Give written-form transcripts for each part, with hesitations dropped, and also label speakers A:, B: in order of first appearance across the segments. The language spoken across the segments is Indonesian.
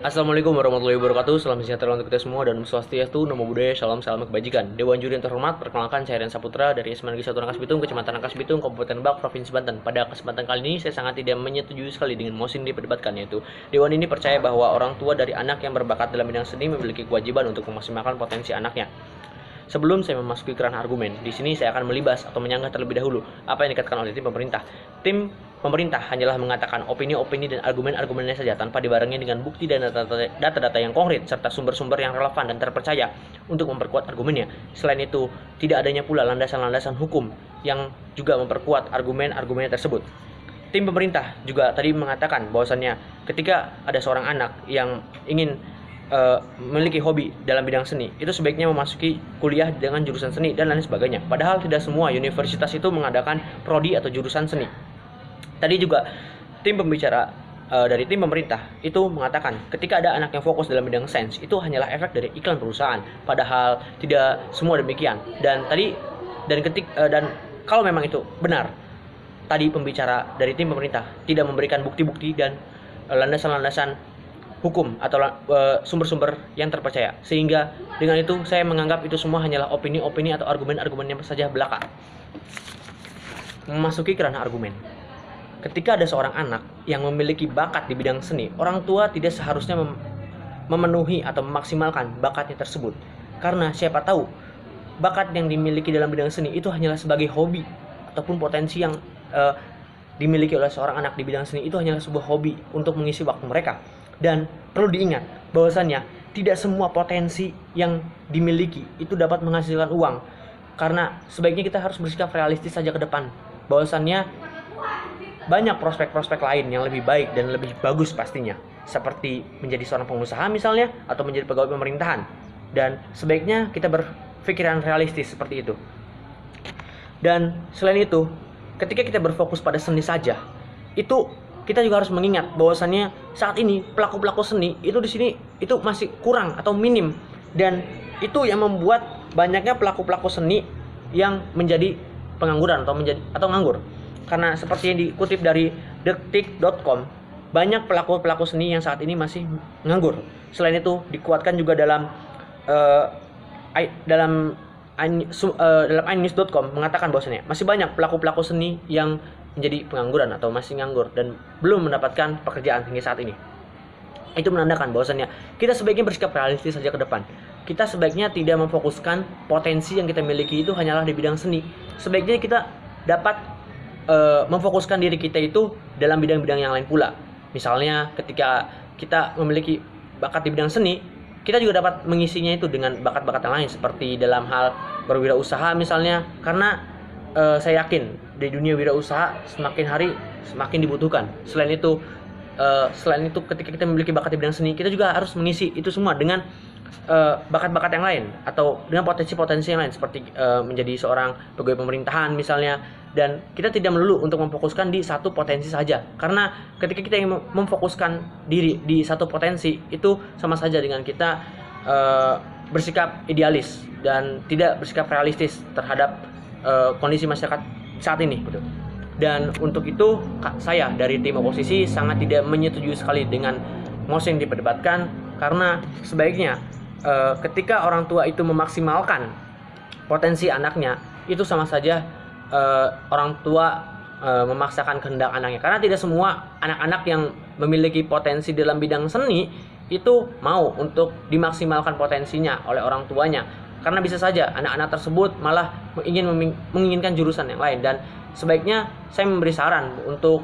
A: Assalamualaikum warahmatullahi wabarakatuh. Salam sejahtera untuk kita semua dan Om Swastiastu, Namo Buddhaya, Salam Kebajikan. Dewan juri yang terhormat, perkenalkan saya Rian Saputra dari SMA Negeri 1 Rangkas Bitung, Kecamatan Rangkas Bitung, Kabupaten Lebak, Provinsi Banten. Pada kesempatan kali ini saya sangat tidak menyetujui sekali dengan mosi yang diperdebatkan, yaitu Dewan ini percaya bahwa orang tua dari anak yang berbakat dalam bidang seni memiliki kewajiban untuk memaksimalkan potensi anaknya. Sebelum saya memasuki kerana argumen, di sini saya akan melibas atau menyanggah terlebih dahulu apa yang dikatakan oleh tim pemerintah. Tim pemerintah hanyalah mengatakan opini-opini dan argumen-argumennya saja tanpa dibarengi dengan bukti dan data-data yang konkret serta sumber-sumber yang relevan dan terpercaya untuk memperkuat argumennya. Selain itu, tidak adanya pula landasan-landasan hukum yang juga memperkuat argumen-argumennya tersebut. Tim pemerintah juga tadi mengatakan bahwasannya ketika ada seorang anak yang ingin memiliki hobi dalam bidang seni, itu sebaiknya memasuki kuliah dengan jurusan seni dan lain sebagainya. Padahal tidak semua universitas itu mengadakan prodi atau jurusan seni. Tadi juga tim pembicara dari tim pemerintah itu mengatakan ketika ada anak yang fokus dalam bidang sains itu hanyalah efek dari iklan perusahaan. Padahal tidak semua demikian. Dan kalau memang itu benar, tadi pembicara dari tim pemerintah tidak memberikan bukti-bukti dan landasan-landasan hukum atau sumber-sumber yang terpercaya, sehingga dengan itu saya menganggap itu semua hanyalah opini-opini atau argumen-argumen yang saja belaka. Memasuki kerana argumen, ketika ada seorang anak yang memiliki bakat di bidang seni, orang tua tidak seharusnya memenuhi atau memaksimalkan bakatnya tersebut, karena siapa tahu bakat yang dimiliki dalam bidang seni itu hanyalah sebagai hobi ataupun potensi yang dimiliki oleh seorang anak di bidang seni itu hanyalah sebuah hobi untuk mengisi waktu mereka. Dan perlu diingat bahwasannya tidak semua potensi yang dimiliki itu dapat menghasilkan uang, karena sebaiknya kita harus bersikap realistis saja ke depan bahwasannya banyak prospek-prospek lain yang lebih baik dan lebih bagus pastinya, seperti menjadi seorang pengusaha misalnya atau menjadi pegawai pemerintahan, dan sebaiknya kita berpikiran realistis seperti itu. Dan selain itu, ketika kita berfokus pada seni saja, itu kita juga harus mengingat bahwasannya saat ini pelaku-pelaku seni itu di sini itu masih kurang atau minim, dan itu yang membuat banyaknya pelaku-pelaku seni yang menjadi pengangguran atau nganggur. Karena seperti yang dikutip dari detik.com, banyak pelaku-pelaku seni yang saat ini masih nganggur. Selain itu dikuatkan juga dalam inews.com mengatakan bahwasanya masih banyak pelaku-pelaku seni yang menjadi pengangguran atau masih nganggur dan belum mendapatkan pekerjaan hingga saat ini. Itu menandakan bahwasannya kita sebaiknya bersikap realistis saja ke depan. Kita sebaiknya tidak memfokuskan potensi yang kita miliki itu hanyalah di bidang seni. Sebaiknya kita dapat memfokuskan diri kita itu dalam bidang-bidang yang lain pula. Misalnya ketika kita memiliki bakat di bidang seni, kita juga dapat mengisinya itu dengan bakat-bakat yang lain, seperti dalam hal berwirausaha misalnya, karena saya yakin di dunia wirausaha semakin hari semakin dibutuhkan. Selain itu ketika kita memiliki bakat di bidang seni, kita juga harus mengisi itu semua dengan bakat-bakat yang lain atau dengan potensi-potensi yang lain, seperti menjadi seorang pegawai pemerintahan misalnya. Dan kita tidak melulu untuk memfokuskan di satu potensi saja, karena ketika kita ingin memfokuskan diri di satu potensi, itu sama saja dengan kita bersikap idealis dan tidak bersikap realistis terhadap kondisi masyarakat saat ini, betul. Dan untuk itu saya dari tim oposisi sangat tidak menyetujui sekali dengan mosi yang diperdebatkan, karena sebaiknya ketika orang tua itu memaksimalkan potensi anaknya, itu sama saja orang tua memaksakan kehendak anaknya, karena tidak semua anak-anak yang memiliki potensi dalam bidang seni itu mau untuk dimaksimalkan potensinya oleh orang tuanya. Karena bisa saja anak-anak tersebut malah menginginkan jurusan yang lain. Dan sebaiknya saya memberi saran untuk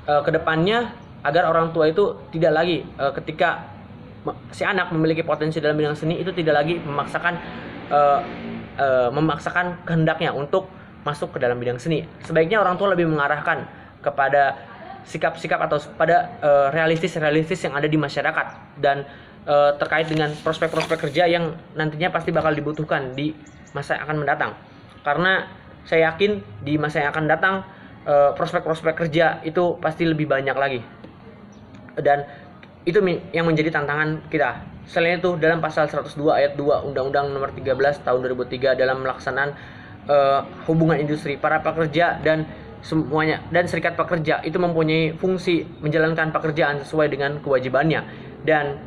A: kedepannya agar orang tua itu tidak lagi ketika si anak memiliki potensi dalam bidang seni itu tidak lagi memaksakan kehendaknya untuk masuk ke dalam bidang seni. Sebaiknya orang tua lebih mengarahkan kepada sikap-sikap atau pada realistis yang ada di masyarakat, dan terkait dengan prospek-prospek kerja yang nantinya pasti bakal dibutuhkan di masa yang akan mendatang. Karena saya yakin di masa yang akan datang prospek-prospek kerja itu pasti lebih banyak lagi, dan itu yang menjadi tantangan kita. Selain itu, dalam pasal 102 ayat 2 Undang-Undang Nomor 13 Tahun 2003 dalam melaksanaan hubungan industri, para pekerja dan semuanya dan serikat pekerja itu mempunyai fungsi menjalankan pekerjaan sesuai dengan kewajibannya. Dan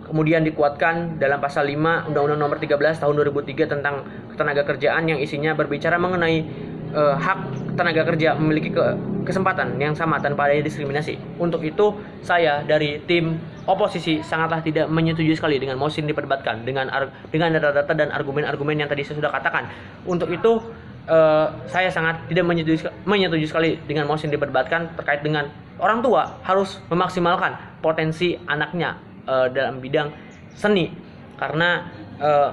A: kemudian dikuatkan dalam pasal 5 Undang-Undang Nomor 13 Tahun 2003 tentang ketenagakerjaan yang isinya berbicara mengenai hak tenaga kerja memiliki kesempatan yang sama tanpa adanya diskriminasi. Untuk itu, saya dari tim oposisi sangatlah tidak menyetujui sekali dengan mosi yang diperdebatkan dengan data-data dan argumen-argumen yang tadi saya sudah katakan. Untuk itu, saya sangat tidak menyetujui sekali dengan mosi yang diperdebatkan terkait dengan orang tua harus memaksimalkan potensi anaknya dalam bidang seni, karena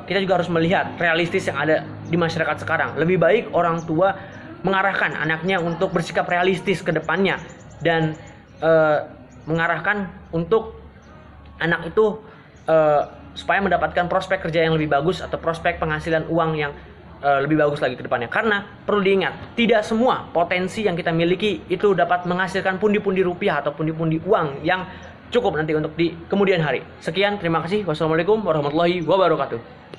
A: kita juga harus melihat realistis yang ada di masyarakat sekarang. Lebih baik orang tua mengarahkan anaknya untuk bersikap realistis ke depannya dan mengarahkan untuk anak itu supaya mendapatkan prospek kerja yang lebih bagus atau prospek penghasilan uang yang lebih bagus lagi ke depannya. Karena perlu diingat, tidak semua potensi yang kita miliki itu dapat menghasilkan pundi-pundi rupiah atau pundi-pundi uang yang cukup nanti untuk di kemudian hari. Sekian, terima kasih. Wassalamualaikum warahmatullahi wabarakatuh.